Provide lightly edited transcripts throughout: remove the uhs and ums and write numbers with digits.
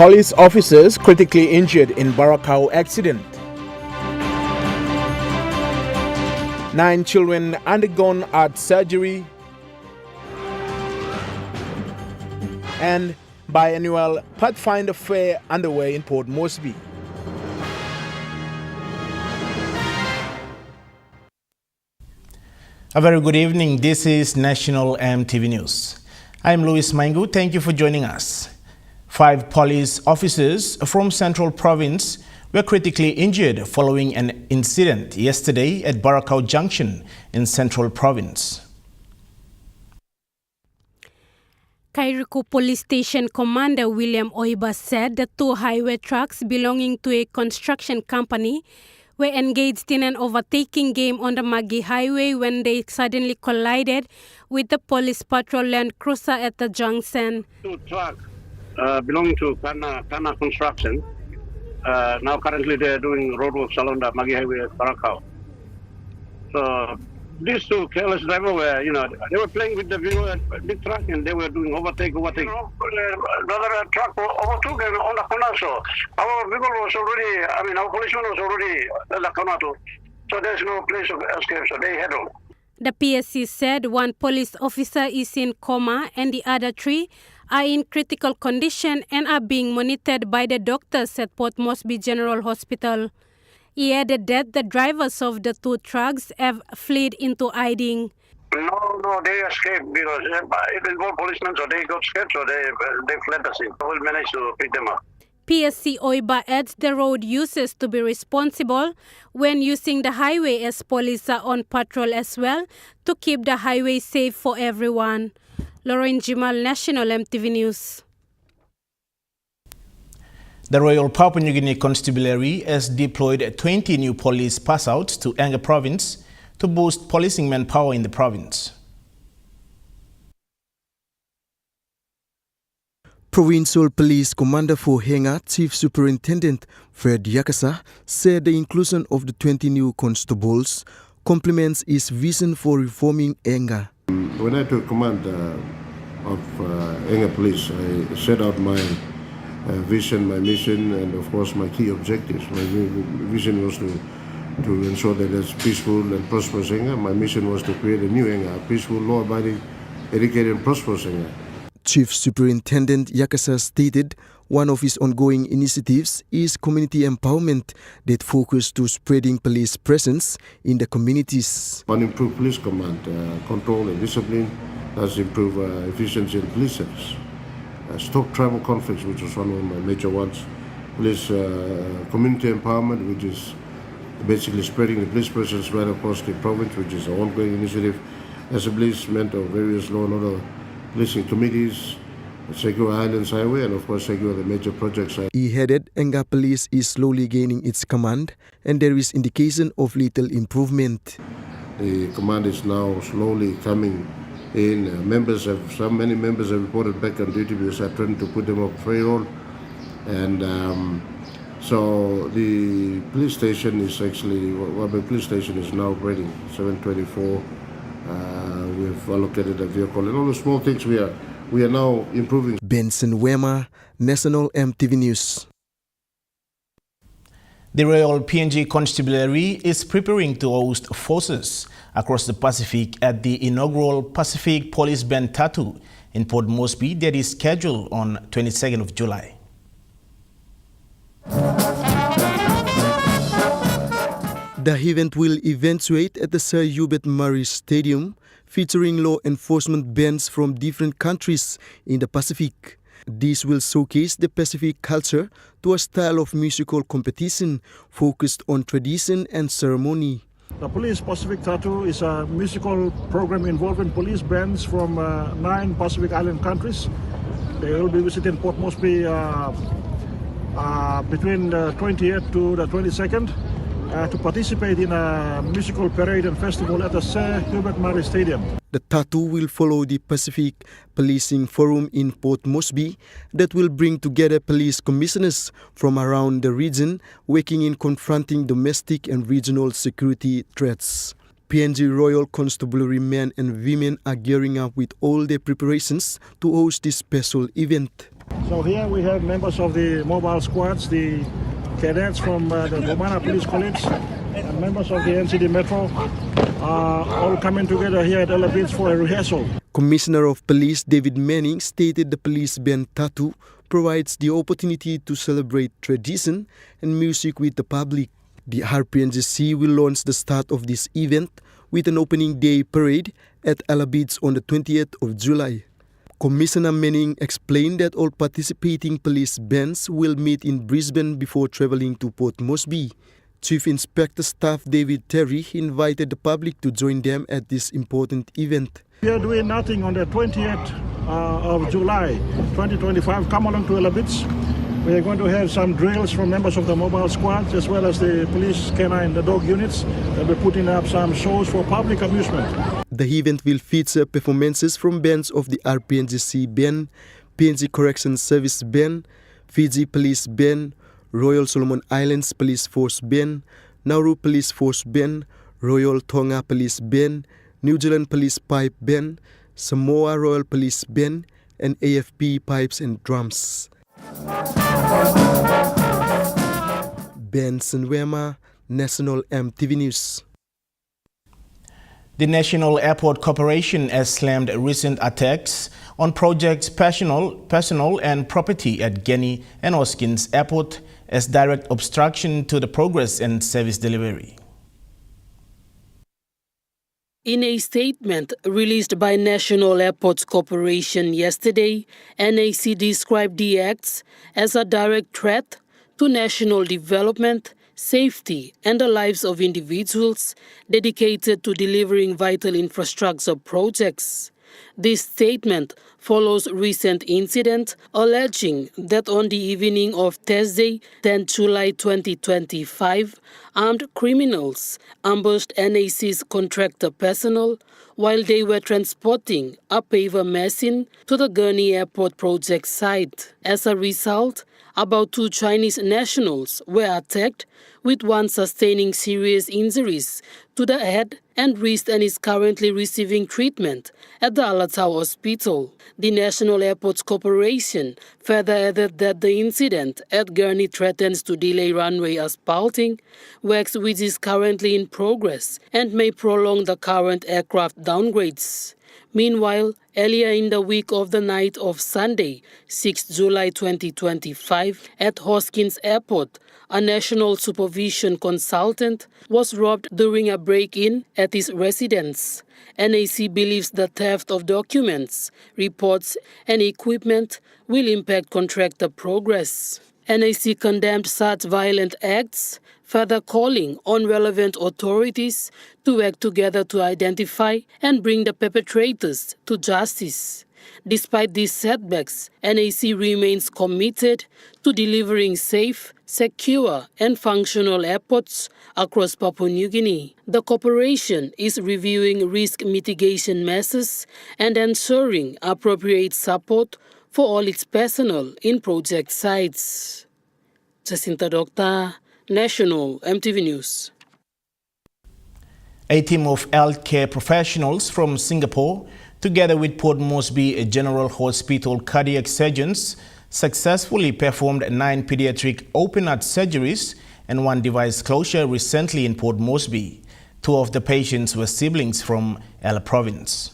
Police officers critically injured in Barakau accident. 9 children undergone art surgery. And biannual Pathfinder fair underway in Port Moresby. A very good evening. This is National EMTV News. I'm Louis Maingu. Thank you for joining us. 5 police officers from Central Province were critically injured following an incident yesterday at Barakau Junction in Central Province. Kairiku Police Station Commander William Oiba said the 2 highway trucks belonging to a construction company were engaged in an overtaking game on the Magi Highway when they suddenly collided with the police patrol Land Cruiser at the junction. 2 trucks belonging to Kana Construction. Now currently they are doing roadworks along the Magi Highway at Barakau. So these 2 careless drivers were, they were playing with the big truck and they were doing overtake. The other truck overtook and on the corner, so our people was already, our policeman was already on the corner too. So there's no place of escape, so they head on. The PSC said 1 police officer is in coma and the other 3 are in critical condition and are being monitored by the doctors at Port Moresby General Hospital. He added that the drivers of the 2 trucks have fled into hiding. No, they escaped because it involved policemen, so they got scared, so they fled the scene. We'll manage to pick them up. PSC Oiba adds the road users to be responsible when using the highway as police are on patrol as well to keep the highway safe for everyone. Lauren Jimal, National EMTV News. The Royal Papua New Guinea Constabulary has deployed 20 new police pass-outs to Enga province to boost policing manpower in the province. Provincial Police Commander for Enga, Chief Superintendent Fred Yakasa, said the inclusion of the 20 new constables complements his vision for reforming Enga. When I took command of Enga Police, I set out my vision, my mission, and of course my key objectives. My vision was to ensure that there's peaceful and prosperous Enga. My mission was to create a new Enga, a peaceful, law-abiding, educated and prosperous Enga. Chief Superintendent Yakasa stated one of his ongoing initiatives is community empowerment that focus to spreading police presence in the communities. One improved police command, control and discipline, has improved efficiency in police service. Stop tribal conflicts, which was one of my major ones. Police community empowerment, which is basically spreading the police presence right across the province, which is an ongoing initiative. Establishment of various law and order policing committees, Guinea Islands Highway, and of course secure the major projects. He added Enga Police is slowly gaining its command and there is indication of little improvement. The command is now slowly coming in. Many members have reported back on duty because I threatened to put them up payroll. And so the police station is actually, the police station is now operating 724. We've allocated a vehicle and all the small things we are now improving. Benson Wema, National EMTV News. The Royal PNG Constabulary is preparing to host forces across the Pacific at the inaugural Pacific Police Band Tattoo in Port Moresby that is scheduled on 22nd of July. The event will eventuate at the Sir Hubert Murray Stadium, featuring law enforcement bands from different countries in the Pacific. This will showcase the Pacific culture to a style of musical competition focused on tradition and ceremony. The Police Pacific Tattoo is a musical program involving police bands from 9 Pacific Island countries. They will be visiting Port Moresby between the 28th to the 22nd. To participate in a musical parade and festival at the Sir Hubert Murray Stadium. The tattoo will follow the Pacific Policing Forum in Port Moresby that will bring together police commissioners from around the region working in confronting domestic and regional security threats. PNG Royal Constabulary men and women are gearing up with all their preparations to host this special event. So here we have members of the mobile squads, the cadets from the Bomana Police College, and members of the NCD Metro all coming together here at Ella Beach for a rehearsal. Commissioner of Police David Manning stated the police band Tatu provides the opportunity to celebrate tradition and music with the public. The RPNGC will launch the start of this event with an opening day parade at Ella Beach on the 20th of July. Commissioner Manning explained that all participating police bands will meet in Brisbane before travelling to Port Moresby. Chief Inspector Staff David Terry invited the public to join them at this important event. We are doing nothing on the 20th of July 2025. Come along to Ella Beach. We are going to have some drills from members of the mobile squads as well as the police canine, the dog units. They'll be putting up some shows for public amusement. The event will feature performances from bands of the RPNGC Band, PNG Corrections Service Band, Fiji Police Band, Royal Solomon Islands Police Force Band, Nauru Police Force Band, Royal Tonga Police Band, New Zealand Police Pipe Band, Samoa Royal Police Band, and AFP Pipes and Drums. Benson Wema, National EMTV News. The National Airport Corporation has slammed recent attacks on projects' personal and property at Guinea and Hoskins Airport as direct obstruction to the progress and service delivery. In a statement released by National Airports Corporation yesterday, NAC described the acts as a direct threat to national development, safety, and the lives of individuals dedicated to delivering vital infrastructure projects. This statement follows recent incident alleging that on the evening of Thursday, 10 July 2025, armed criminals ambushed NAC's contractor personnel while they were transporting a paver machine to the Guinea Airport project site. As a result, about 2 Chinese nationals were attacked, with one sustaining serious injuries to the head and wrist and is currently receiving treatment at the Alatau Hospital. The National Airports Corporation further added that the incident at Guinea threatens to delay runway asphalting, works which is currently in progress and may prolong the current aircraft downgrades. Meanwhile, earlier in the week of the night of Sunday, 6 July 2025, at Hoskins Airport, a national supervision consultant was robbed during a break-in at his residence. NAC believes the theft of documents, reports, and equipment will impact contractor progress. NAC condemned such violent acts, further calling on relevant authorities to work together to identify and bring the perpetrators to justice. Despite these setbacks, NAC remains committed to delivering safe, secure, and functional airports across Papua New Guinea. The corporation is reviewing risk mitigation measures and ensuring appropriate support for all its personnel in project sites. Jacinta Doctor, National EMTV News. A team of healthcare professionals from Singapore, together with Port Moresby General Hospital cardiac surgeons, successfully performed 9 pediatric open-heart surgeries and 1 device closure recently in Port Moresby. 2 of the patients were siblings from Ella Province.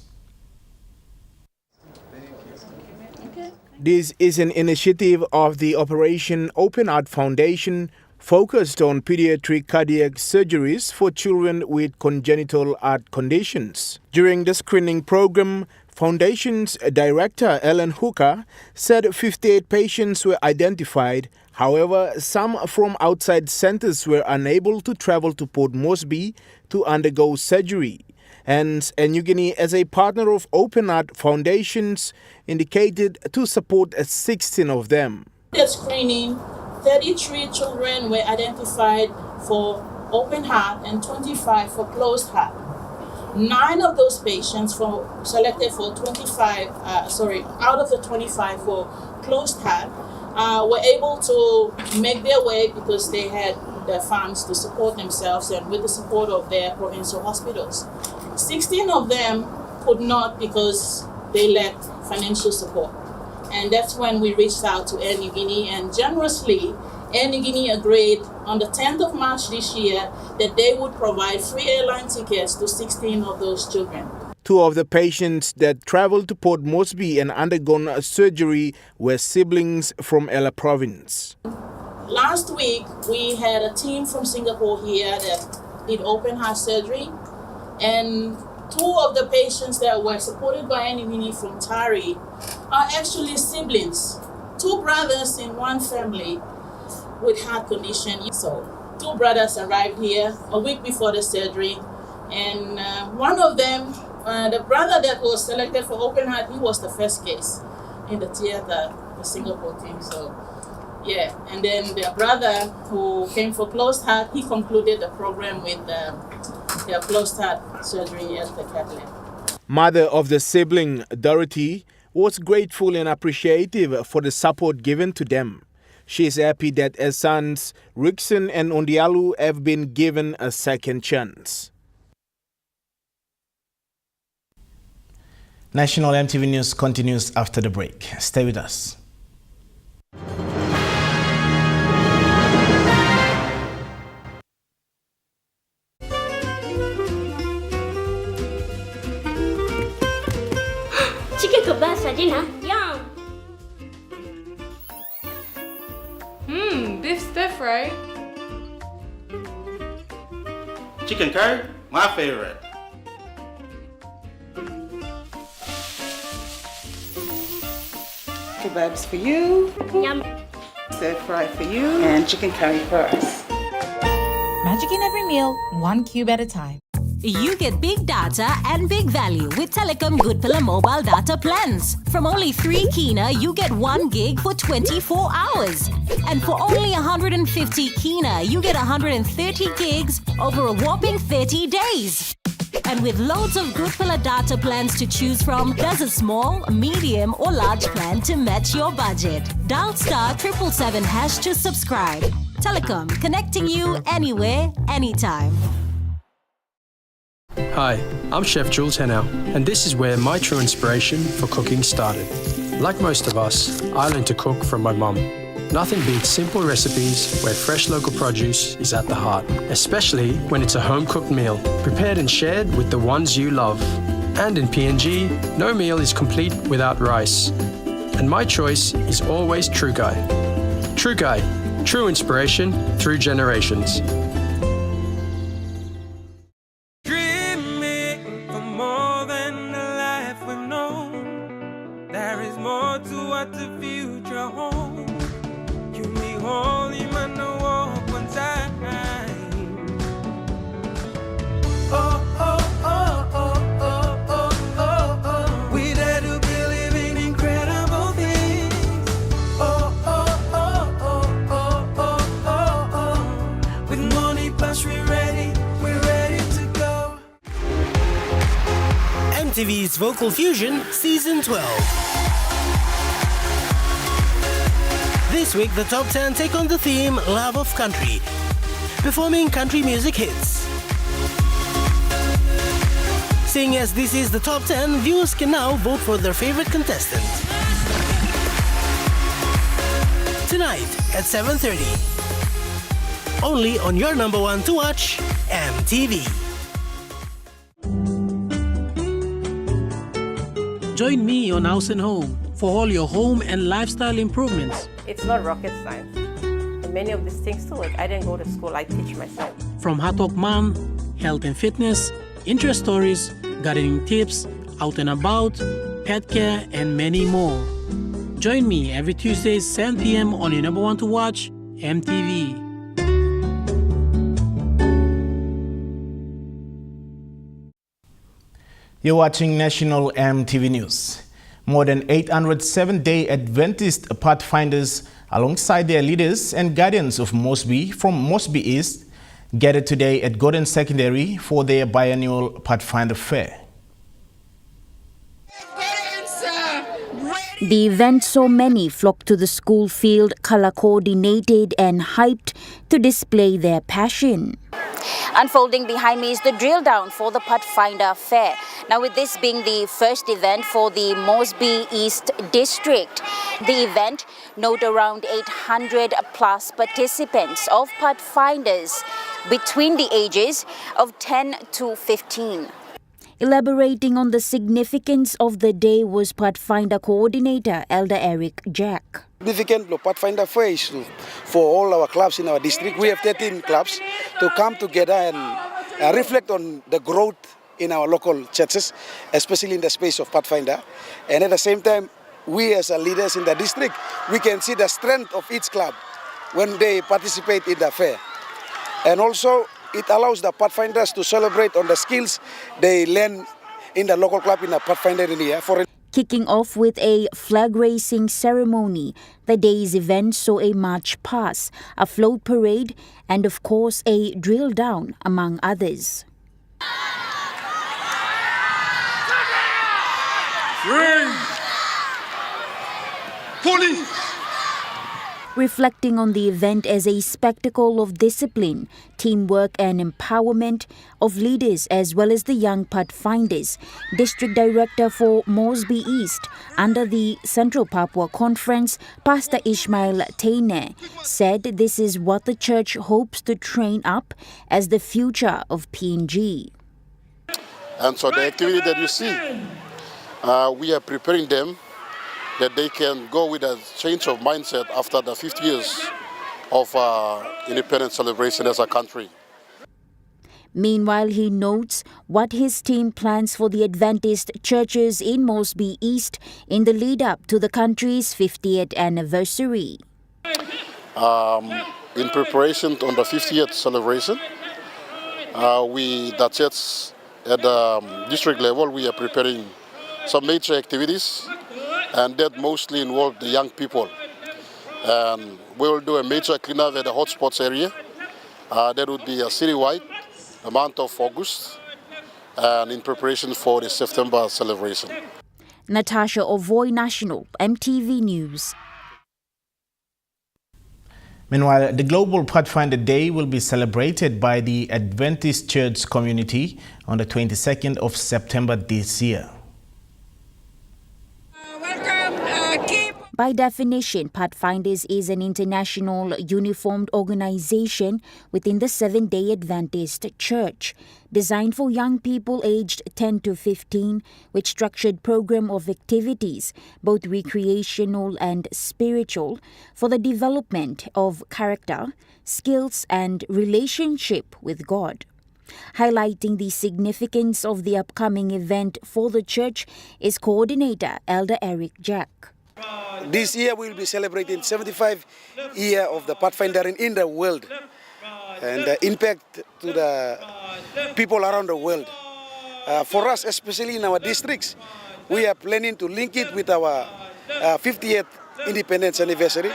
This is an initiative of the Operation Open Heart Foundation focused on pediatric cardiac surgeries for children with congenital heart conditions. During the screening program, Foundation's Director Ellen Hooker said 58 patients were identified. However, some from outside centers were unable to travel to Port Moresby to undergo surgery. Hence, New Guinea, as a partner of Open Heart Foundations, indicated to support 16 of them. The screening, 33 children were identified for open heart and 25 for closed heart. 9 of those patients selected for out of the 25 for closed heart were able to make their way because they had the funds to support themselves and with the support of their provincial hospitals. 16 of them could not because they lacked financial support. And that's when we reached out to Air Niugini, and generously, Air Niugini agreed on the 10th of March this year that they would provide free airline tickets to 16 of those children. 2 of the patients that traveled to Port Moresby and undergone a surgery were siblings from Ella Province. Last week, we had a team from Singapore here that did open heart surgery, and 2 of the patients that were supported by Air Niugini from Tari are actually siblings, 2 brothers in one family with heart condition. So 2 brothers arrived here a week before the surgery, and one of them, the brother that was selected for open heart, he was the first case in the theater, the Singapore team. So yeah, and then the brother who came for closed heart, he concluded the program with their closed heart surgery at the cath lab. Mother of the sibling, Dorothy, was grateful and appreciative for the support given to them. She is happy that her sons, Rickson and Ondialu, have been given a second chance. National EMTV News continues after the break. Stay with us. Chicken kebab saja nak? Yum! Beef stir fry. Chicken curry, my favorite. Kebabs for you, Yum! stir fry for you, and chicken curry for us. Magic in every meal, 1 cube at a time. You get big data and big value with Telecom Good Pillar mobile data plans. From only 3 kina, you get 1 gig for 24 hours. And for only 150 kina, you get 130 gigs over a whopping 30 days. And with loads of Good Pillar data plans to choose from, there's a small, medium or large plan to match your budget. Dial *777# to subscribe. Telecom, connecting you anywhere, anytime. Hi, I'm Chef Jules Henao, and this is where my true inspiration for cooking started. Like most of us, I learned to cook from my mum. Nothing beats simple recipes where fresh local produce is at the heart, especially when it's a home-cooked meal, prepared and shared with the ones you love. And in PNG, no meal is complete without rice. And my choice is always True Guy. True Guy, true inspiration through generations. EMTV's Vocal Fusion Season 12. This week, the top 10 take on the theme Love of Country, performing country music hits. Seeing as this is the top 10, viewers can now vote for their favorite contestant. Tonight at 7:30. Only on your number 1 to watch, EMTV. Join me on House and Home for all your home and lifestyle improvements. It's not rocket science. And many of these things too, like I didn't go to school, I teach myself. From Hot Talk Mom, health and fitness, interest stories, gardening tips, out and about, pet care, and many more. Join me every Tuesday, 7 p.m. on your number 1 to watch, EMTV. You're watching National EMTV News. More than 800 Seventh-day Adventist Pathfinders, alongside their leaders and guardians of Moresby from Moresby East, gathered today at Gordon Secondary for their biannual Pathfinder Fair. The event saw many flock to the school field, color-coordinated and hyped to display their passion. Unfolding behind me is the drill down for the Pathfinder Fair. Now, with this being the first event for the Mosby East District, the event note around 800 plus participants of Pathfinders between the ages of 10 to 15. Elaborating on the significance of the day was Pathfinder coordinator Elder Eric Jack. Significant Pathfinder Fair is for all our clubs in our district. We have 13 clubs to come together and reflect on the growth in our local churches, especially in the space of Pathfinder. And at the same time, we as leaders in the district, we can see the strength of each club when they participate in the fair. And also, it allows the Pathfinders to celebrate on the skills they learn in the local club in the Pathfinder area. Kicking off with a flag raising ceremony, the day's event saw a march past, a float parade, and of course a drill down, among others. Police! Reflecting on the event as a spectacle of discipline, teamwork and empowerment of leaders as well as the young Pathfinders, District Director for Mosby East under the Central Papua Conference, Pastor Ishmael Taine, said this is what the church hopes to train up as the future of PNG. And so the activity that you see, we are preparing them that they can go with a change of mindset after the 50 years of independence celebration as a country. Meanwhile, he notes what his team plans for the Adventist churches in Mosby East in the lead-up to the country's 50th anniversary. In preparation on the 50th celebration, the church at the district level, we are preparing some major activities, and that mostly involve the young people. And we will do a major cleanup at the hotspots area. That would be a citywide, the month of August, and in preparation for the September celebration. Natasha Ovoy, National, EMTV News. Meanwhile, the Global Pathfinder Day will be celebrated by the Adventist Church community on the 22nd of September this year. By definition, Pathfinders is an international uniformed organization within the Seventh-day Adventist Church, designed for young people aged 10 to 15, with structured program of activities, both recreational and spiritual, for the development of character, skills, and relationship with God. Highlighting the significance of the upcoming event for the church is coordinator Elder Eric Jack. This year we will be celebrating 75 years of the Pathfinder in the world, and the impact to the people around the world. For us, especially in our districts, we are planning to link it with our 50th independence anniversary.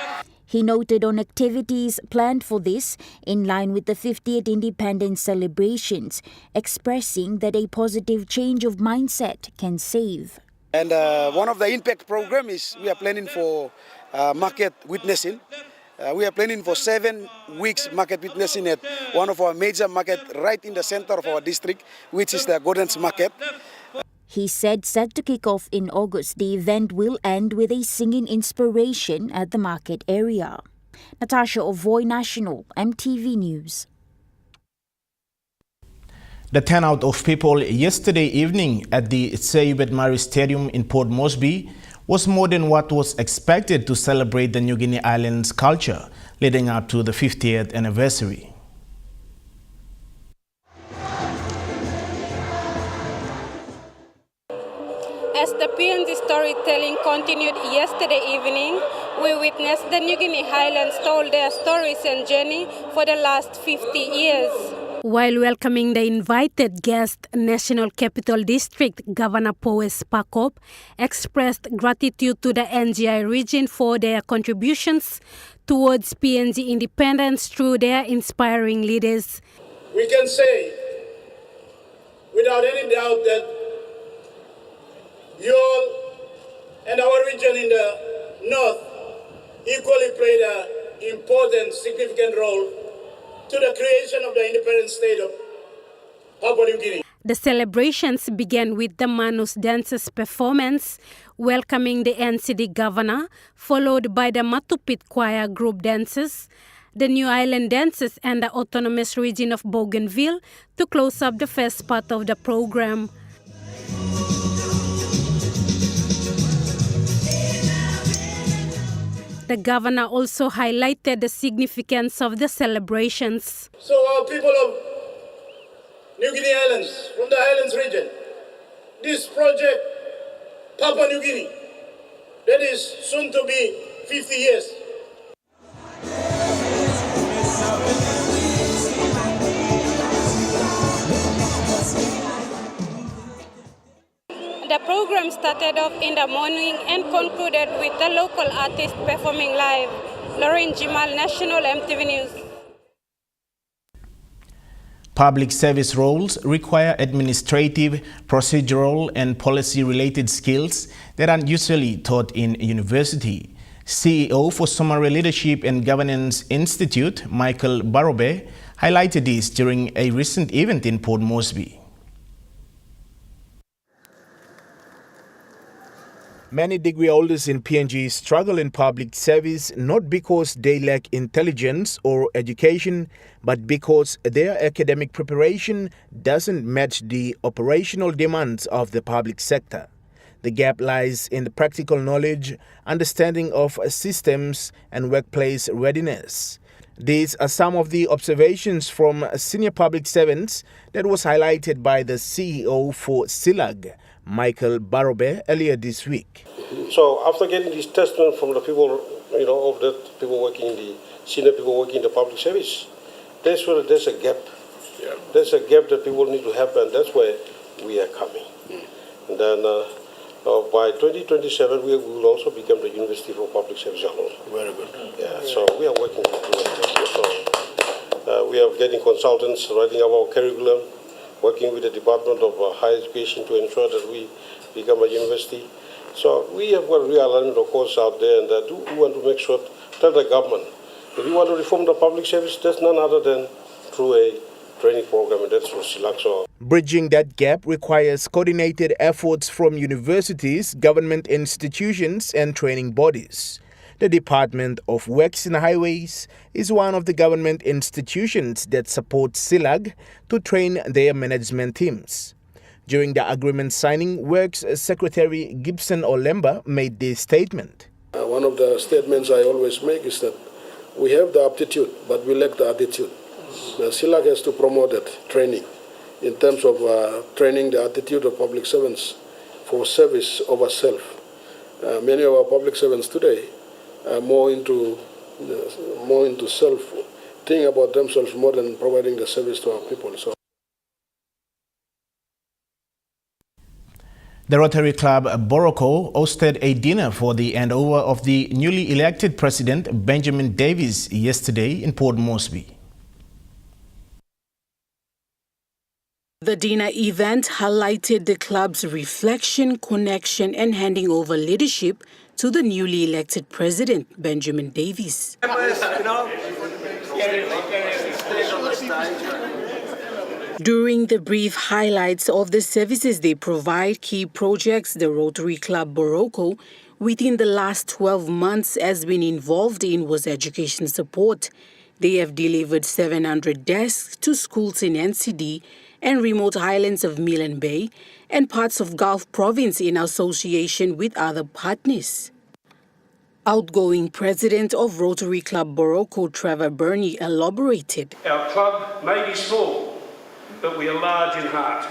He noted on activities planned for this in line with the 50th independence celebrations, expressing that a positive change of mindset can save. And one of the impact program is we are planning for market witnessing. We are planning for 7 weeks market witnessing at one of our major market right in the center of our district, which is the Gordon's Market. He said set to kick off in August, the event will end with a singing inspiration at the market area. Natasha Ovoy, National, EMTV News. The turnout of people yesterday evening at the Seyubet Mari Stadium in Port Moresby was more than what was expected to celebrate the New Guinea Islands culture leading up to the 50th anniversary. As the PNG storytelling continued yesterday evening, we witnessed the New Guinea Highlands told their stories and journey for the last 50 years. While welcoming the invited guest, National Capital District Governor Powes Pakop expressed gratitude to the NGI region for their contributions towards PNG independence through their inspiring leaders. We can say without any doubt that you all and our region in the north equally played an important, significant role to the creation of the independent state of Papua New Guinea. The celebrations began with the Manus Dancers performance, welcoming the NCD governor, followed by the Matupit Choir group dancers, the New Island dancers and the autonomous region of Bougainville to close up the first part of the program. The governor also highlighted the significance of the celebrations. So our people of New Guinea Islands, from the Highlands region, this project, Papua New Guinea, that is soon to be 50 years. The program started off in the morning and concluded with the local artist performing live. Lauren Jimal, National EMTV News. Public service roles require administrative, procedural, and policy-related skills that are usually taught in university. CEO for Somare Leadership and Governance Institute, Michael Barobe, highlighted this during a recent event in Port Moresby. Many degree holders in PNG struggle in public service not because they lack intelligence or education, but because their academic preparation doesn't match the operational demands of the public sector. The gap lies in the practical knowledge, understanding of systems, and workplace readiness. These are some of the observations from senior public servants that was highlighted by the CEO for SILAG, Michael Barobe, earlier this week. So after getting this testimony from the people, of the people working in the senior people working in the public service, there's a gap. Yeah. There's a gap that people need to have, and that's where we are coming. And then by 2027, we will also become the University for Public Service alone. Very good. Yeah. So we are working towards that. So we are getting consultants, writing our curriculum, working with the Department of Higher Education to ensure that we become a university. So we have got realignment of course out there, and we want to make sure, tell the government, if you want to reform the public service, that's none other than through a training program, and that's through SILAG. So bridging that gap requires coordinated efforts from universities, government institutions, and training bodies. The Department of Works and Highways is one of the government institutions that supports SILAG to train their management teams. During the agreement signing, Works Secretary Gibson Olemba made this statement. One of the statements I always make is that we have the aptitude, but we lack the attitude. The SILAG has to promote that training in terms of training the attitude of public servants for service over self. Many of our public servants today are more into self, thinking about themselves more than providing the service to our people. So. The Rotary Club Boroko hosted a dinner for the handover of the newly elected President Benjamin Davis yesterday in Port Moresby. The dinner event highlighted the club's reflection, connection, and handing over leadership to the newly elected President Benjamin Davis. During the brief highlights of the services they provide, key projects the Rotary Club Boroko within the last 12 months has been involved in was education support. They have delivered 700 desks to schools in NCD and remote islands of Milne Bay and parts of Gulf Province in association with other partners. Outgoing president of Rotary Club Boroko, Trevor Burney, elaborated. Our club may be small, but we are large in heart.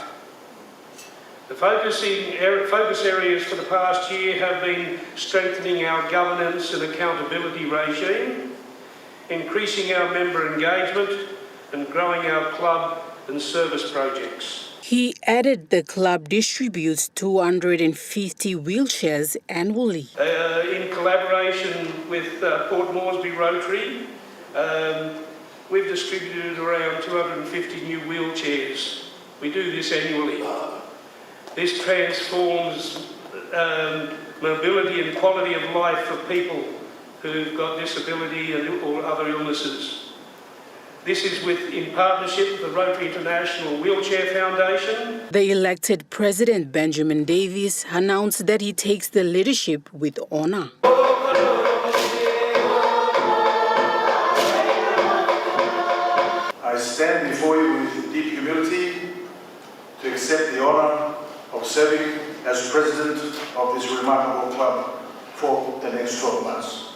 The focus areas for the past year have been strengthening our governance and accountability regime, increasing our member engagement, and growing our club and service projects. He added the club distributes 250 wheelchairs annually. In collaboration with Port Moresby Rotary, we've distributed around 250 new wheelchairs. We do this annually. This transforms mobility and quality of life for people who've got disability or other illnesses. This is in partnership with the Rotary International Wheelchair Foundation. The elected President Benjamin Davis announced that he takes the leadership with honor. I stand before you with deep humility to accept the honor of serving as president of this remarkable club for the next 12 months.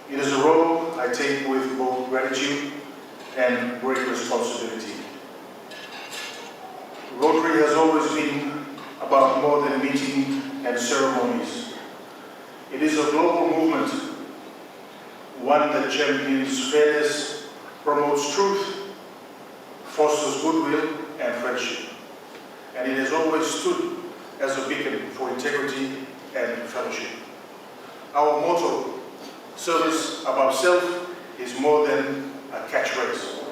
It is a role I take with both gratitude and great responsibility. Rotary has always been about more than meeting and ceremonies. It is a global movement, one that champions fairness, promotes truth, fosters goodwill and friendship. And it has always stood as a beacon for integrity and fellowship. Our motto, service above self, is more than a catchphrase.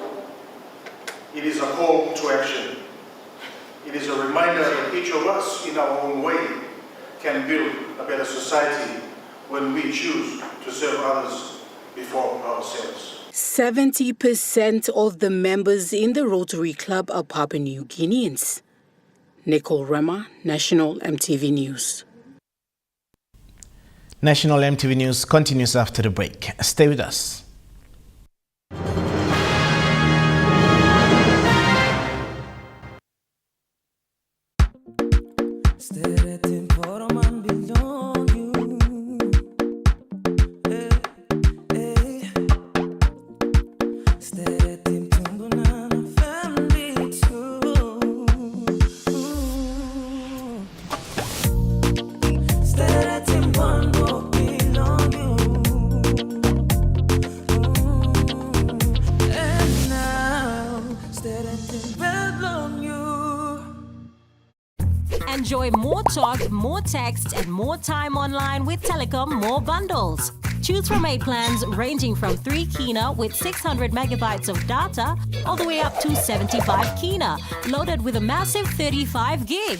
It is a call to action. It is a reminder that each of us, in our own way, can build a better society when we choose to serve others before ourselves. 70% of the members in the Rotary Club are Papua New Guineans. Nicole Rama, National EMTV News. National EMTV News continues after the break. Stay with us. Enjoy more talk, more text, and more time online with Telecom More Bundles. Choose from 8 plans ranging from 3 kina with 600 megabytes of data all the way up to 75 kina, loaded with a massive 35 gig.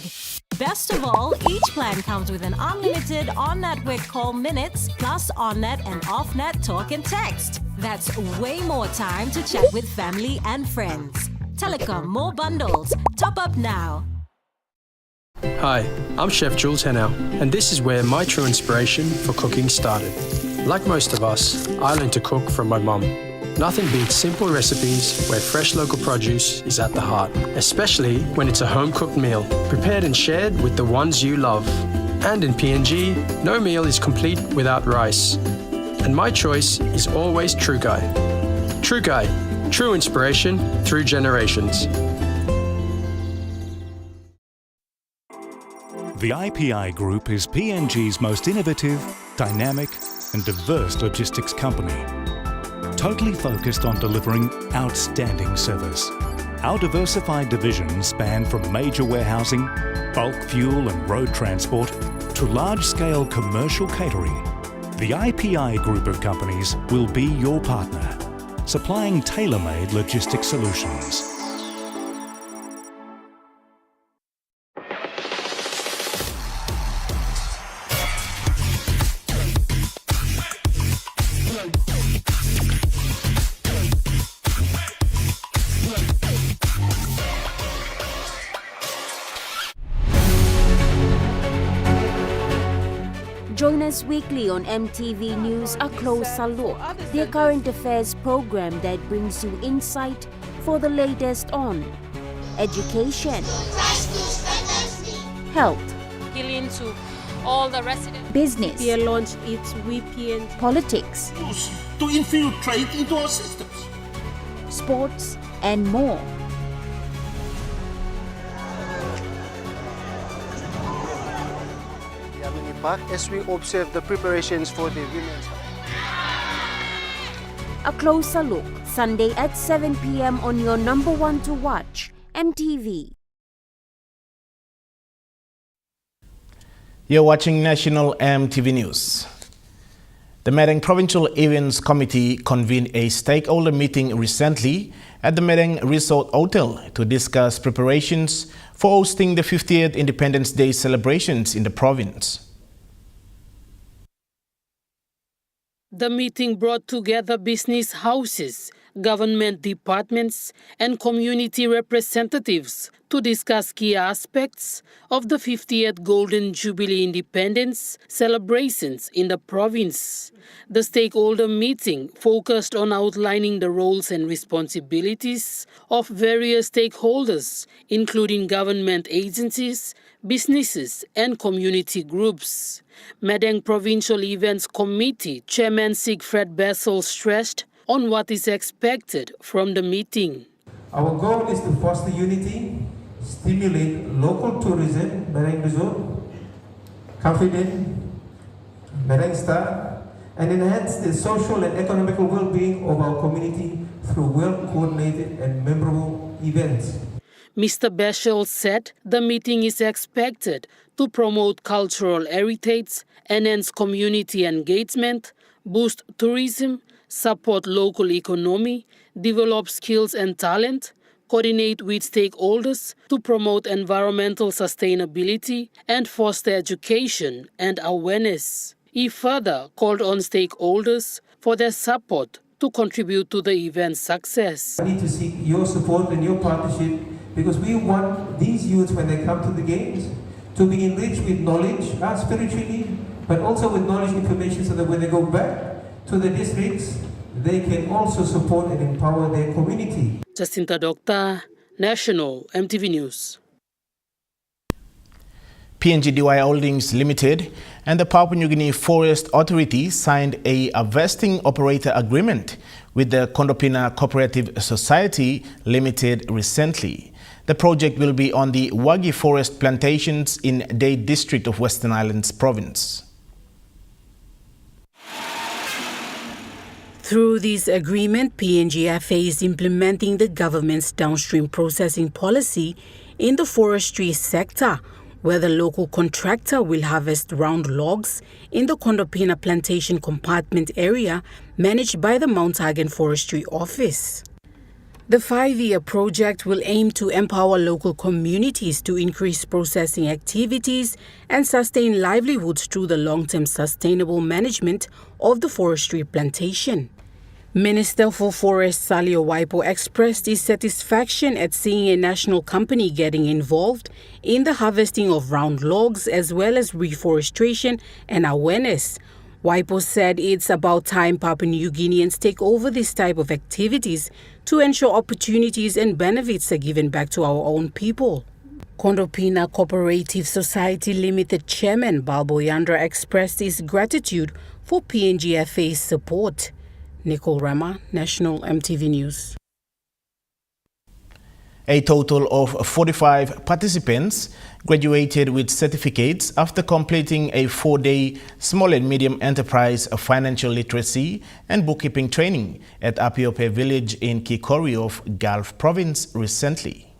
Best of all, each plan comes with an unlimited on-network call minutes plus on-net and off-net talk and text. That's way more time to chat with family and friends. Telecom More Bundles. Top up now. Hi, I'm Chef Jules Henao, and this is where my true inspiration for cooking started. Like most of us, I learned to cook from my mum. Nothing beats simple recipes where fresh local produce is at the heart, especially when it's a home-cooked meal, prepared and shared with the ones you love. And in PNG, no meal is complete without rice. And my choice is always True Guy. True Guy, true inspiration through generations. The IPI Group is PNG's most innovative, dynamic and diverse logistics company, totally focused on delivering outstanding service. Our diversified divisions span from major warehousing, bulk fuel and road transport to large-scale commercial catering. The IPI Group of companies will be your partner, supplying tailor-made logistics solutions. Join us weekly on EMTV News, A Closer Look, their current affairs program that brings you insight for the latest on education, health, appealing to all the residents. Business, They launched its VPN, politics, to infiltrate into our systems, sports, and more. As we observe the preparations for the women's. A Closer Look, Sunday at 7 p.m. on your number one to watch, EMTV. You're watching National EMTV News. The Madang Provincial Events Committee convened a stakeholder meeting recently at the Madang Resort Hotel to discuss preparations for hosting the 50th Independence Day celebrations in the province. The meeting brought together business houses, government departments, and community representatives to discuss key aspects of the 50th Golden Jubilee Independence celebrations in the province. The stakeholder meeting focused on outlining the roles and responsibilities of various stakeholders, including government agencies, businesses, and community groups. Madang Provincial Events Committee Chairman Sigfred Bessel stressed on what is expected from the meeting. Our goal is to foster unity, stimulate local tourism, Madang Resort, confident, Madang Star, and enhance the social and economical well-being of our community through well-coordinated and memorable events. Mr. Bessel said the meeting is expected to promote cultural heritage, enhance community engagement, boost tourism, support local economy, develop skills and talent, coordinate with stakeholders to promote environmental sustainability, and foster education and awareness. He further called on stakeholders for their support to contribute to the event's success. I need to seek your support and your partnership because we want these youths, when they come to the Games, to be enriched with knowledge, spiritually, but also with knowledge information so that when they go back to the districts, they can also support and empower their community. Jacinta Doctor, National EMTV News. PNG Holdings Limited and the Papua New Guinea Forest Authority signed a vesting operator agreement with the Kondopina Cooperative Society Limited recently. The project will be on the Wagi Forest plantations in Dade District of Western Islands Province. Through this agreement, PNGFA is implementing the government's downstream processing policy in the forestry sector, where the local contractor will harvest round logs in the Kondopina plantation compartment area managed by the Mount Hagen Forestry Office. The 5-year project will aim to empower local communities to increase processing activities and sustain livelihoods through the long-term sustainable management of the forestry plantation. Minister for Forests Salio Waipo expressed his satisfaction at seeing a national company getting involved in the harvesting of round logs as well as reforestation and awareness. Waipo said it's about time Papua New Guineans take over this type of activities to ensure opportunities and benefits are given back to our own people. Kondopina Cooperative Society Limited Chairman Balbo Yandra expressed his gratitude for PNGFA's support. Nicole Rama, National EMTV News. A total of 45 participants graduated with certificates after completing a 4-day small and medium enterprise financial literacy and bookkeeping training at Apiope village in Kikori of Gulf Province recently.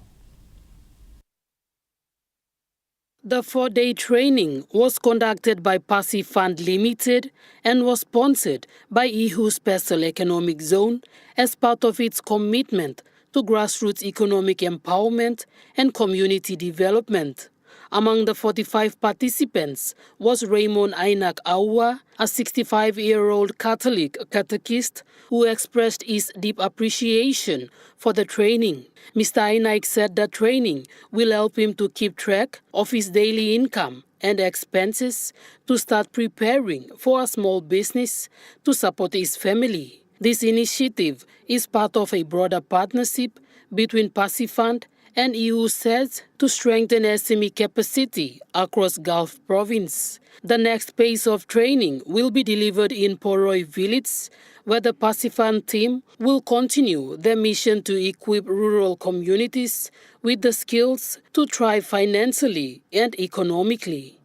The 4-day training was conducted by Pathfinder Limited and was sponsored by IHU Special Economic Zone as part of its commitment to grassroots economic empowerment and community development. Among the 45 participants was Raymond Ainak Aua, a 65-year-old Catholic catechist who expressed his deep appreciation for the training. Mr. Ainak said the training will help him to keep track of his daily income and expenses to start preparing for a small business to support his family. This initiative is part of a broader partnership between Pathfinder and EU says to strengthen SME capacity across Gulf Province. The next phase of training will be delivered in Poroi village, where the Pathfinder team will continue their mission to equip rural communities with the skills to thrive financially and economically.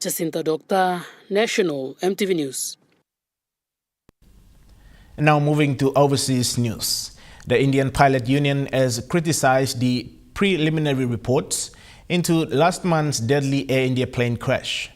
Jacinta Doctor, National EMTV News. Now moving to overseas news. The Indian Pilot Union has criticized the preliminary reports into last month's deadly Air India plane crash.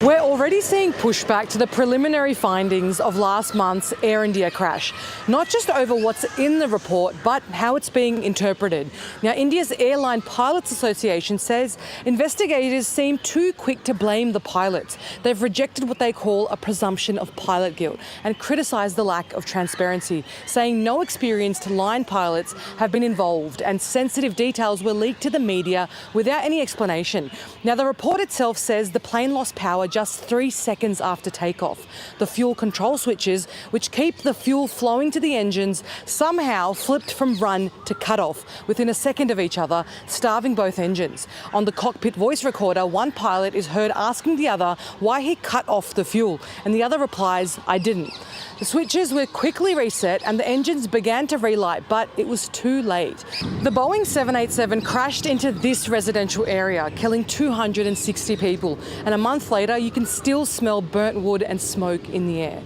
We're already seeing pushback to the preliminary findings of last month's Air India crash, not just over what's in the report, but how it's being interpreted. Now, India's Airline Pilots Association says investigators seem too quick to blame the pilots. They've rejected what they call a presumption of pilot guilt and criticised the lack of transparency, saying no experienced line pilots have been involved and sensitive details were leaked to the media without any explanation. Now, the report itself says the plane lost power just 3 seconds after takeoff. The fuel control switches, which keep the fuel flowing to the engines, somehow flipped from run to cut off within a second of each other, starving both engines. On the cockpit voice recorder, one pilot is heard asking the other why he cut off the fuel, and the other replies, "I didn't." The switches were quickly reset and the engines began to relight, but it was too late. The Boeing 787 crashed into this residential area, killing 260 people. And a month later, you can still smell burnt wood and smoke in the air.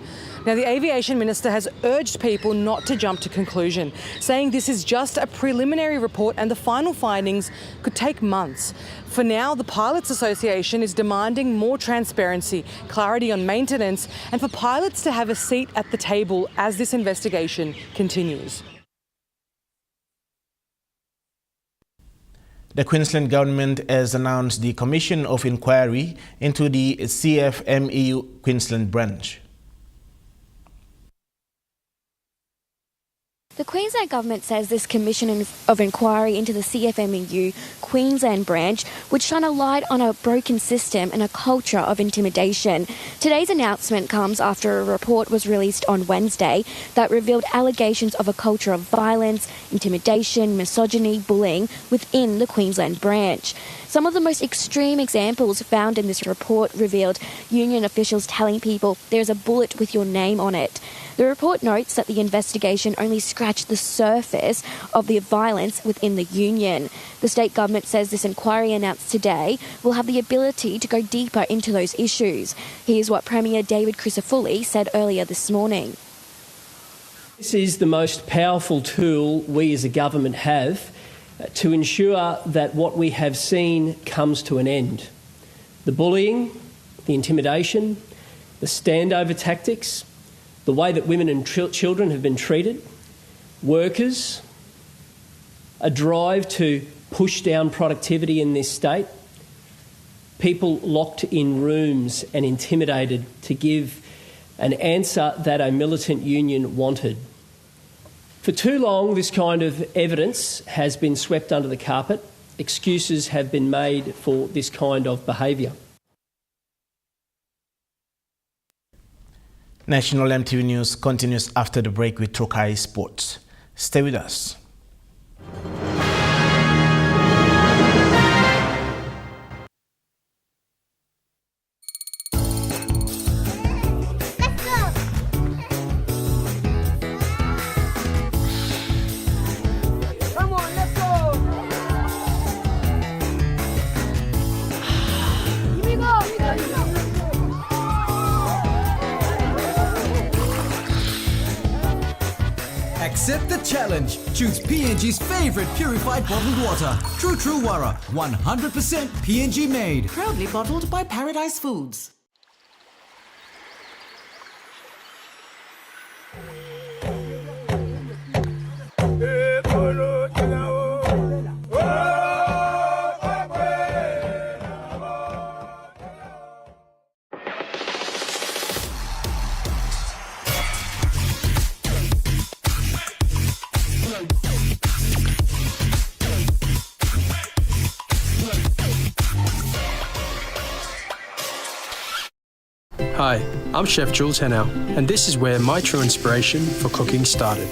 Now, the aviation minister has urged people not to jump to conclusion, saying this is just a preliminary report and the final findings could take months. For now, the Pilots Association is demanding more transparency, clarity on maintenance, and for pilots to have a seat at the table as this investigation continues. The Queensland government has announced the commission of inquiry into the CFMEU Queensland branch. The Queensland Government says this commission of inquiry into the CFMEU Queensland branch would shine a light on a broken system and a culture of intimidation. Today's announcement comes after a report was released on Wednesday that revealed allegations of a culture of violence, intimidation, misogyny, bullying within the Queensland branch. Some of the most extreme examples found in this report revealed union officials telling people there's a bullet with your name on it. The report notes that the investigation only scratched the surface of the violence within the union. The state government says this inquiry announced today will have the ability to go deeper into those issues. Here's what Premier David Crisafulli said earlier this morning. This is the most powerful tool we as a government have to ensure that what we have seen comes to an end. The bullying, the intimidation, the standover tactics, the way that women and children have been treated, workers, a drive to push down productivity in this state, people locked in rooms and intimidated to give an answer that a militant union wanted. For too long, this kind of evidence has been swept under the carpet. Excuses have been made for this kind of behaviour. National EMTV News continues after the break with Trokai Sports. Stay with us. Accept the challenge. Choose PNG's favorite purified bottled water. True Wara, 100% PNG made. Proudly bottled by Paradise Foods. Hi, I'm Chef Jules Henao, and this is where my true inspiration for cooking started.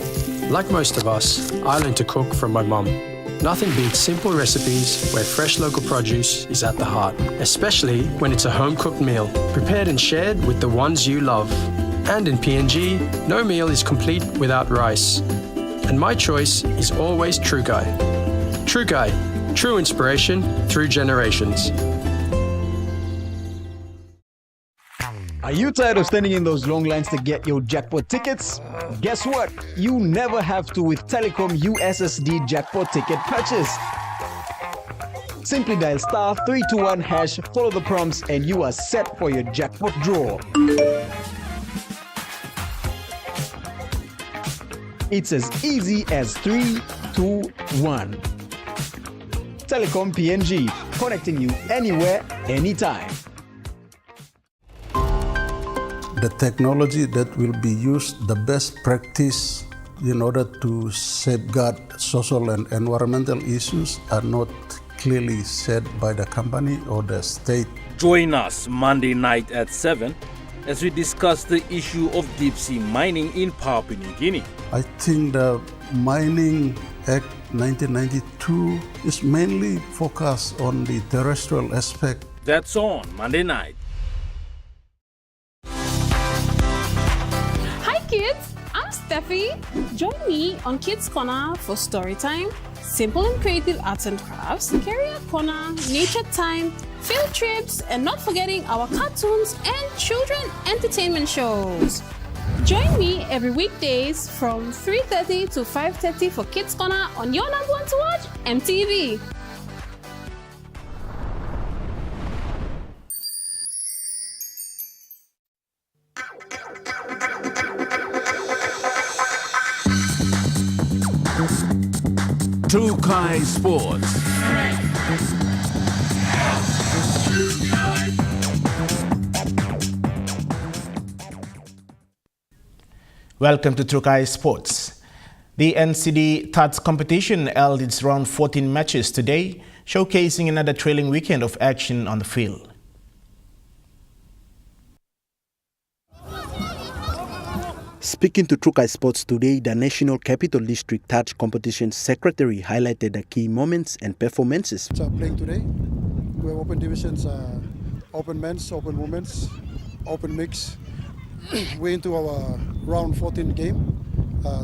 Like most of us, I learned to cook from my mum. Nothing beats simple recipes where fresh local produce is at the heart, especially when it's a home-cooked meal, prepared and shared with the ones you love. And in PNG, no meal is complete without rice. And my choice is always Trukai. Trukai, true inspiration through generations. Are you tired of standing in those long lines to get your jackpot tickets? Guess what? You never have to with Telecom USSD jackpot ticket purchase. Simply dial *321#, follow the prompts, and you are set for your jackpot draw. It's as easy as 3, 2, 1. Telecom PNG, connecting you anywhere, anytime. The technology that will be used, the best practice in order to safeguard social and environmental issues are not clearly said by the company or the state. Join us Monday night at 7 as we discuss the issue of deep sea mining in Papua New Guinea. I think the Mining Act 1992 is mainly focused on the terrestrial aspect. That's on Monday night. Hi kids, I'm Steffi. Join me on Kids Corner for story time, simple and creative arts and crafts, career corner, nature time, field trips, and not forgetting our cartoons and children entertainment shows. Join me every weekdays from 3:30 to 5:30 for Kids Corner on your number one to watch, EMTV. Trukai Sports. Welcome to Trukai Sports. The NCD Tats competition held its round 14 matches today, showcasing another thrilling weekend of action on the field. Speaking to Trukai Sports today, the National Capital District Touch Competition Secretary highlighted the key moments and performances. Playing today, we have open divisions, open men's, open women's, open mix. We're into our round 14 game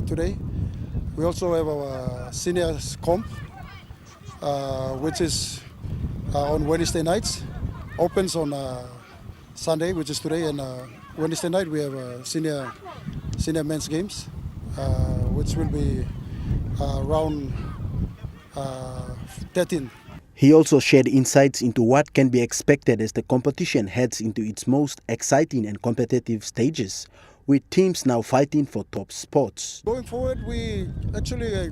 today. We also have our seniors comp, which is on Wednesday nights. Opens on Sunday, which is today, and Wednesday night we have senior men's games, which will be round 13. He also shared insights into what can be expected as the competition heads into its most exciting and competitive stages, with teams now fighting for top spots. Going forward, we actually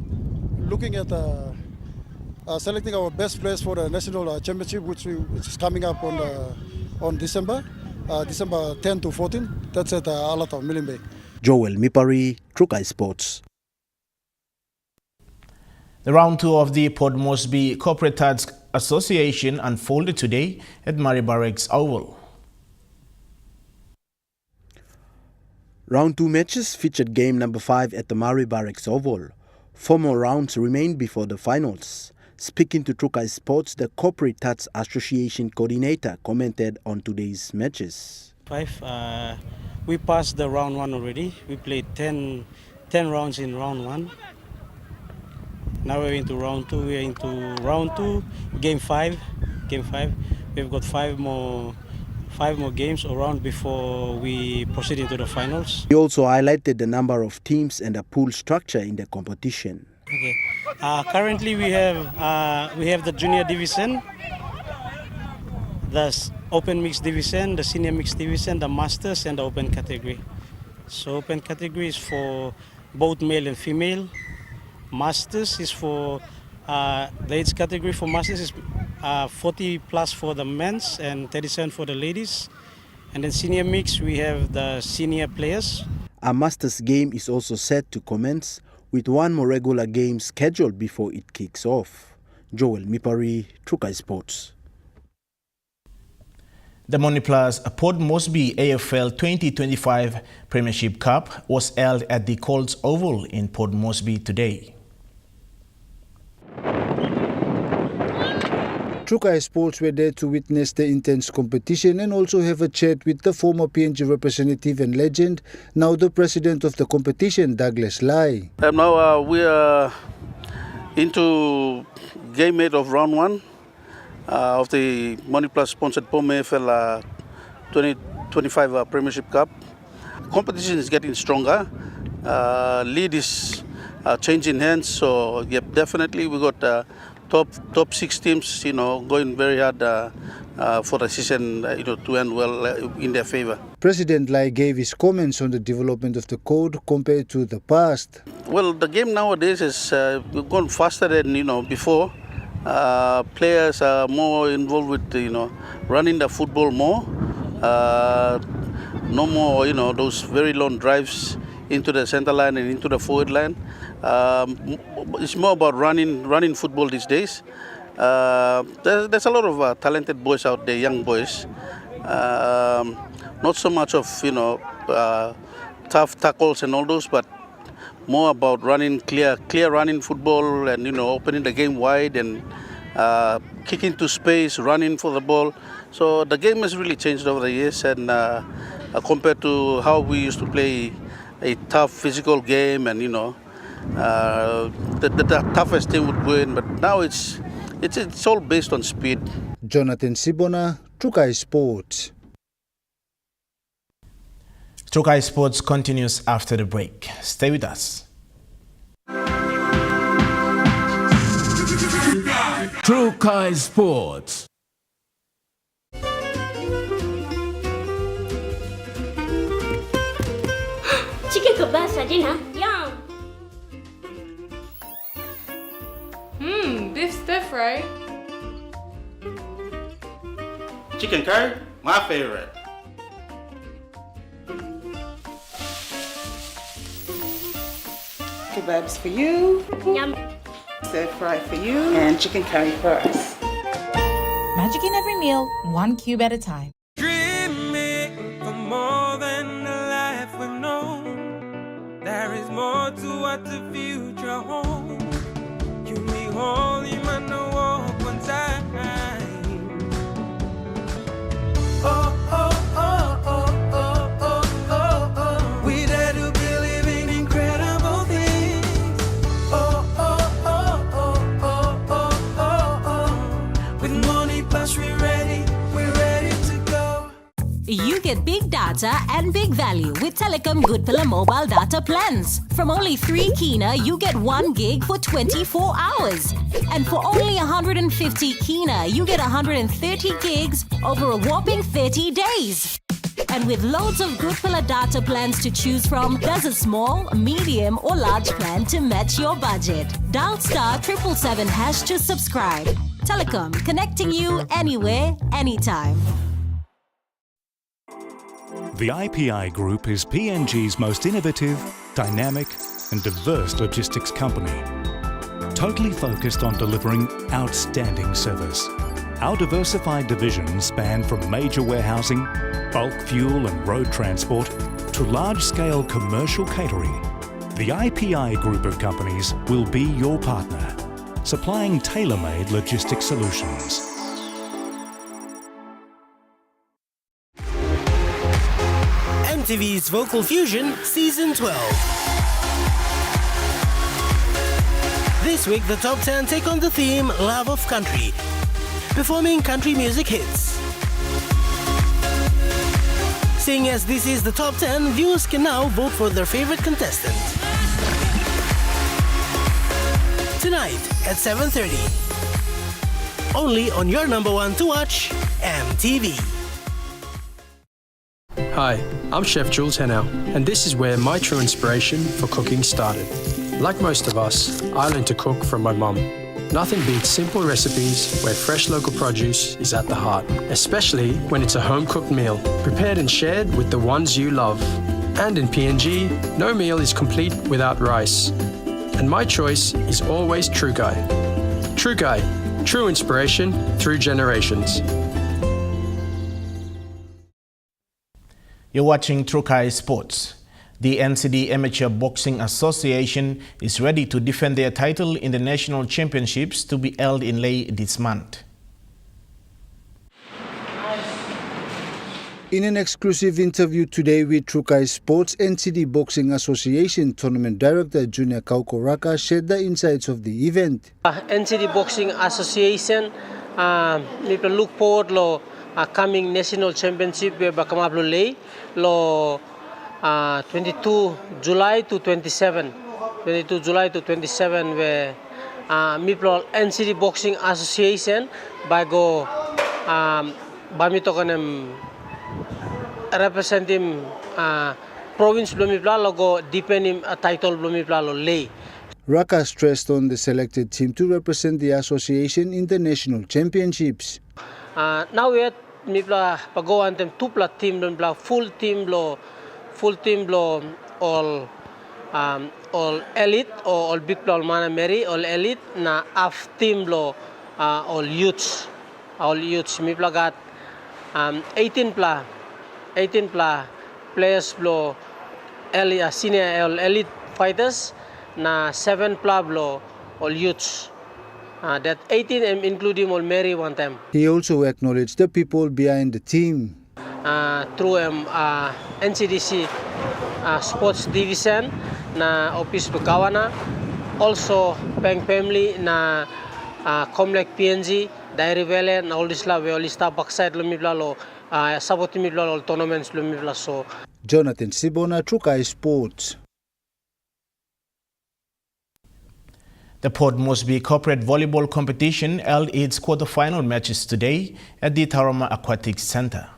looking at selecting our best players for the national championship, which is coming up on December 10 to 14. That's at Alata, Milne Bay. Joel Mipari, Trukai Sports. The round 2 of the Port Moresby Corporate Tats Association unfolded today at Murray Barracks Oval. Round 2 matches featured game number 5 at the Murray Barracks Oval. 4 more rounds remained before the finals. Speaking to Trukai Sports, the Corporate Tats Association coordinator commented on today's matches. We passed the round 1 already. We played 10 rounds in round 1. Now we're into round 2. We're into round 2, game 5. We've got 5 more games around before we proceed into the finals. He also highlighted the number of teams and the pool structure in the competition. Okay. Currently we have the junior division, the open mixed division, the senior mixed division, the masters, and the open category. So open category is for both male and female. Masters is for the age category for masters is 40 plus for the men's and 37 for the ladies. And then senior mix, we have the senior players. A masters game is also set to commence, with 1 more regular game scheduled before it kicks off. Joel Mipari, Trukai Sports. The Moniplus Port Moresby AFL 2025 Premiership Cup was held at the Colts Oval in Port Moresby today. Trukai Sports were there to witness the intense competition and also have a chat with the former PNG representative and legend, now the president of the competition, Douglas Lai. Now we are into game 8 of round 1 of the Moniplus sponsored POM AFL 2025 Premiership Cup. Competition is getting stronger. Lead is changing hands, so yep, definitely we got top 6 teams, going very hard for the season, to end well in their favor. President Lai gave his comments on the development of the code compared to the past. Well, the game nowadays has gone faster than before. Players are more involved with running the football more. No more those very long drives into the center line and into the forward line. It's more about running football these days. There's a lot of talented boys out there, young boys. Not so much of tough tackles and all those, but more about running clear running football and opening the game wide and kicking to space, running for the ball. So the game has really changed over the years, and compared to how we used to play a tough physical game, and the toughest team would win. But now it's all based on speed. Jonathan Sibona, Trukai Sports. Trukai Sports continues after the break. Stay with us. Trukai Sports. Chicken kebab Dina. Yum. Beef stir fry. Chicken curry, my favorite. Kebabs for you. Yum. Stir fry for you. And chicken curry for us. Magic in every meal, one cube at a time. Dreaming for more than a life we've known. There is more to what the future holds. You may hold him and walk one time. Oh, oh, oh, oh, oh, oh, oh, oh. We dare to be living incredible things. Oh, oh, oh, oh, oh, oh, oh, oh. With money plus we're ready to go. You get big data and big value with Telecom Goodpilla mobile data plans. From only 3 kina, you get 1 gig for 24 hours. And for only 150 kina, you get 130 gigs over a whopping 30 days. And with loads of Goodpilla data plans to choose from, there's a small, medium or large plan to match your budget. Dial *777# to subscribe. Telecom, connecting you anywhere, anytime. The IPI Group is PNG's most innovative, dynamic and diverse logistics company. Totally focused on delivering outstanding service. Our diversified divisions span from major warehousing, bulk fuel and road transport to large-scale commercial catering. The IPI Group of companies will be your partner, supplying tailor-made logistics solutions. EMTV's Vocal Fusion Season 12. This week, the top 10 take on the theme Love of Country, performing country music hits. Seeing as this is the top 10, viewers can now vote for their favorite contestant. Tonight at 7:30. Only on your number one to watch, EMTV. Hi, I'm Chef Jules Henao, and this is where my true inspiration for cooking started. Like most of us, I learned to cook from my mum. Nothing beats simple recipes where fresh local produce is at the heart, especially when it's a home-cooked meal, prepared and shared with the ones you love. And in PNG, no meal is complete without rice. And my choice is always Trukai. Trukai, true inspiration through generations. You're watching Trukai Sports. The NCD Amateur Boxing Association is ready to defend their title in the national championships to be held in Lae this month. In an exclusive interview today with Trukai Sports, NCD Boxing Association Tournament Director Junior Kaukoraka shared the insights of the event. NCD Boxing Association we look forward to coming national championship where bakamablo Lae lo 22 July to 27 where Miplo NCD Boxing Association bago bamito kanem representim province blomipla logo depenim title blomipla lo lay. Raka stressed on the selected team to represent the association in the national championships. Now we mipla pagawan tem tupla team blomipla full team lo all elite or all big player mana meri all elite na half team lo all youths mipla gat 18 pla players lo senior all elite fighters na 7 pla lo all youths that 18 including all meri one time. He also acknowledged the people behind the team. Through NCDC sports division na office Bukawana, also Peng family na Comlek PNG, Dairy Valley na Olisla, Veolista backside lumibla lo sabot lumibla lo tournaments lumibla so. Jonathan Sibona, Trukai Sports. The Port Moresby Corporate Volleyball Competition held its quarter-final matches today at the Tarama Aquatic Centre.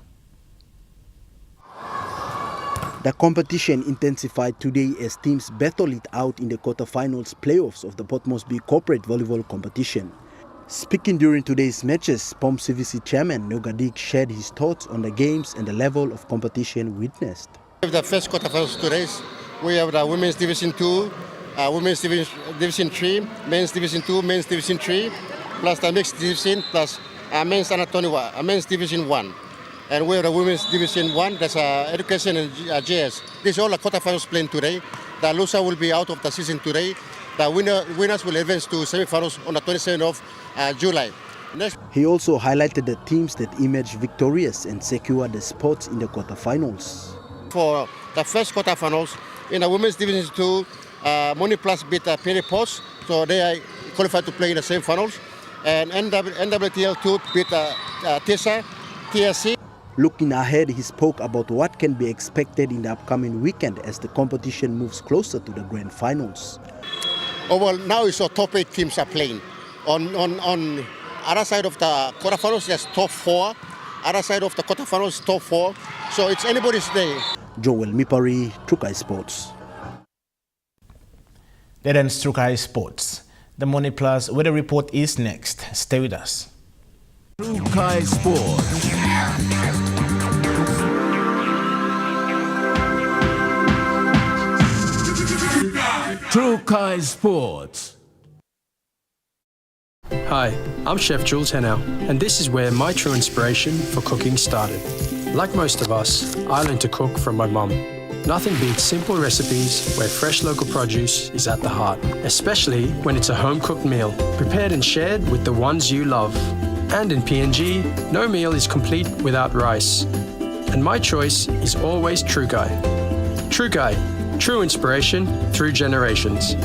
The competition intensified today as teams battled it out in the quarterfinals playoffs of the Port Moresby Corporate Volleyball Competition. Speaking during today's matches, POM CVC Chairman Nogadik shared his thoughts on the games and the level of competition witnessed. The first quarterfinals today, we have the Women's Division 2, Women's Division 3, Men's Division 2, Men's Division 3, plus the Mixed Division, plus Men's Men's Division 1. And we have the Women's Division 1, that's Education and JS. These are all the quarterfinals playing today. The loser will be out of the season today. The winners will advance to semi-finals on the 27th of July. He also highlighted the teams that emerged victorious and secured the spots in the quarterfinals. For the first quarterfinals, in the Women's Division 2, Money Plus beat Penny Post, so they are qualified to play in the semi-finals. And NWTL 2 beat TSC. Looking ahead, he spoke about what can be expected in the upcoming weekend as the competition moves closer to the grand finals. Oh, well, now it's our top 8 teams are playing. On other side of the quarterfinals, there's top 4. Other side of the quarterfinals, top 4. So it's anybody's day. Joel Mipari, Trukai Sports. That ends Trukai Sports. The Money Plus weather report is next. Stay with us. Trukai Sports. Trukai Sports. Hi, I'm Chef Jules Henao, and this is where my true inspiration for cooking started. Like most of us, I learned to cook from my mum. Nothing beats simple recipes where fresh local produce is at the heart, especially when it's a home-cooked meal, prepared and shared with the ones you love. And in PNG, no meal is complete without rice. And my choice is always Trukai. Trukai, true inspiration through generations.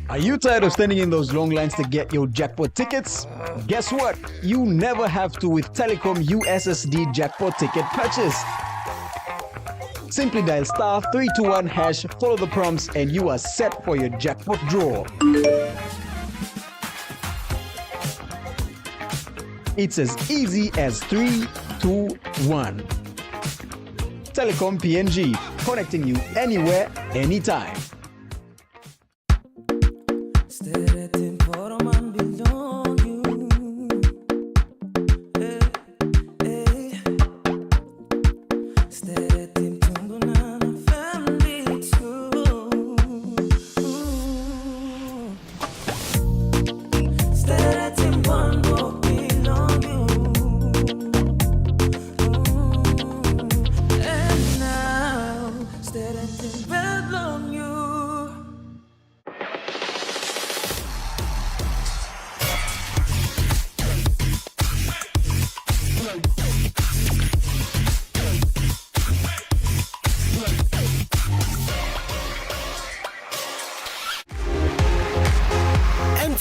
Are you tired of standing in those long lines to get your jackpot tickets? Guess what? You never have to with Telecom USSD jackpot ticket purchase. Simply dial *321#, follow the prompts, and you are set for your jackpot draw. It's as easy as 3, 2, 1. Telecom PNG, connecting you anywhere, anytime.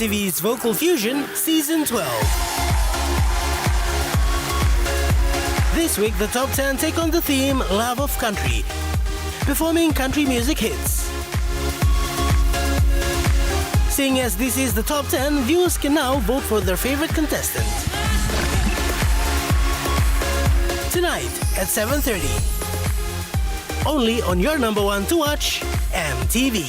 EMTV's Vocal Fusion Season 12. This week, the top 10 take on the theme Love of Country, performing country music hits. Seeing as this is the top 10, viewers can now vote for their favorite contestant. Tonight at 7:30. Only on your number one to watch, MTV.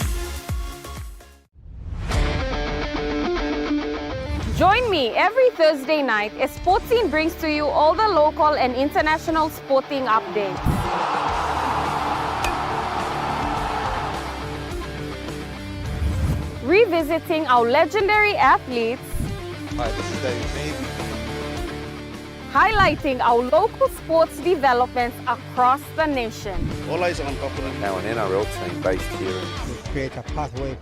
Join me every Thursday night as Sports Scene brings to you all the local and international sporting updates. Revisiting our legendary athletes, Hi, this is David. highlighting our local sports developments across the nation, All eyes are on top of them. Now an NRL team based here. Create a pathway.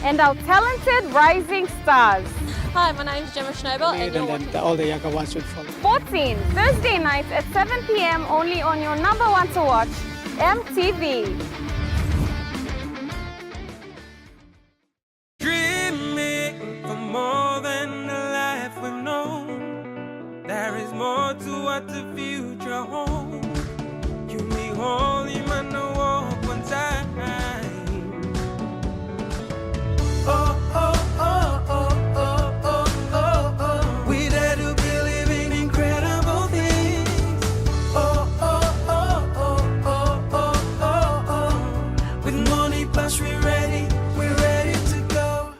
and our talented rising stars. Hi, my name's Gemma Schnobel and you're watching All the younger ones would follow. Sports Scene, Thursday nights at 7 p.m. only on your number one to watch, MTV. Dreaming for more than the life we've known. There is more to what the future holds. You may holy man no walk one time. Oh, oh, oh, oh, oh, oh, oh, oh. We dare to believe in incredible things. Oh, oh, oh, oh, oh, oh, oh, oh. With money plus we're ready to go.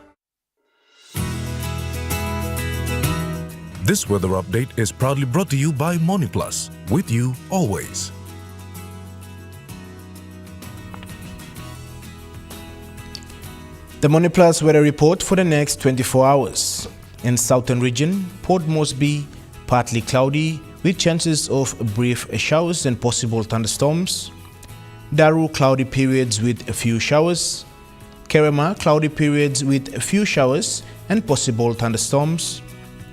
This weather update is proudly brought to you by MoniPlus, with you always. The MoniPlus weather report for the next 24 hours. In southern region, Port Moresby, partly cloudy with chances of brief showers and possible thunderstorms. Daru, cloudy periods with a few showers. Kerema, cloudy periods with a few showers and possible thunderstorms.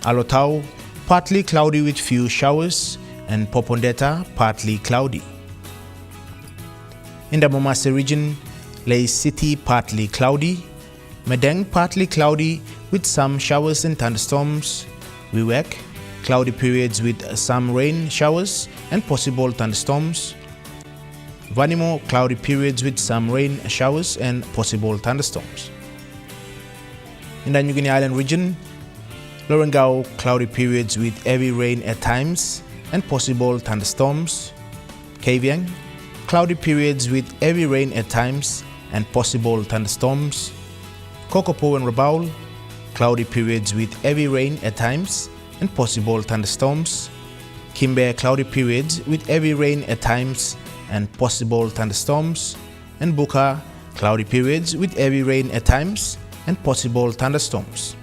Alotau, partly cloudy with few showers, and Popondetta, partly cloudy. In the Momase region, Lay City, partly cloudy. Madang, partly cloudy with some showers and thunderstorms. Wewak, cloudy periods with some rain showers and possible thunderstorms. Vanimo, cloudy periods with some rain showers and possible thunderstorms. In the New Guinea Island region, Lorengau, cloudy periods with heavy rain at times and possible thunderstorms. Kavieng, cloudy periods with heavy rain at times and possible thunderstorms. Kokopo and Rabaul, cloudy periods with heavy rain at times and possible thunderstorms. Kimbe, cloudy periods with heavy rain at times and possible thunderstorms. And Buka, cloudy periods with heavy rain at times and possible thunderstorms.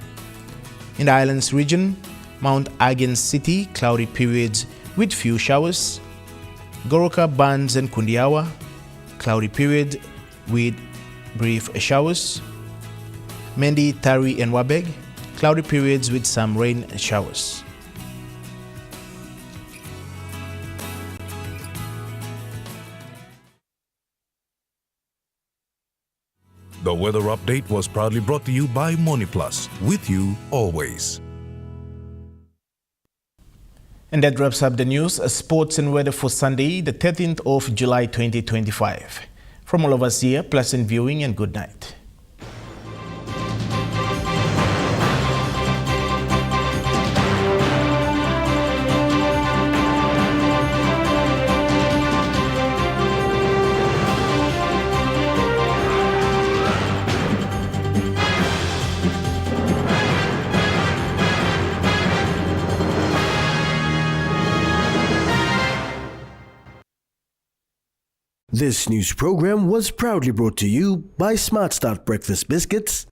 In the Islands region, Mount Again City, cloudy periods with few showers. Goroka, Bands and Kundiawa, cloudy period with brief showers. Mendi, Tari and Wabeg, cloudy periods with some rain showers. The weather update was proudly brought to you by MoniPlus, with you always. And that wraps up the news, sports and weather for Sunday, the 13th of July 2025. From all of us here, pleasant viewing and good night. This news program was proudly brought to you by Smart Start Breakfast Biscuits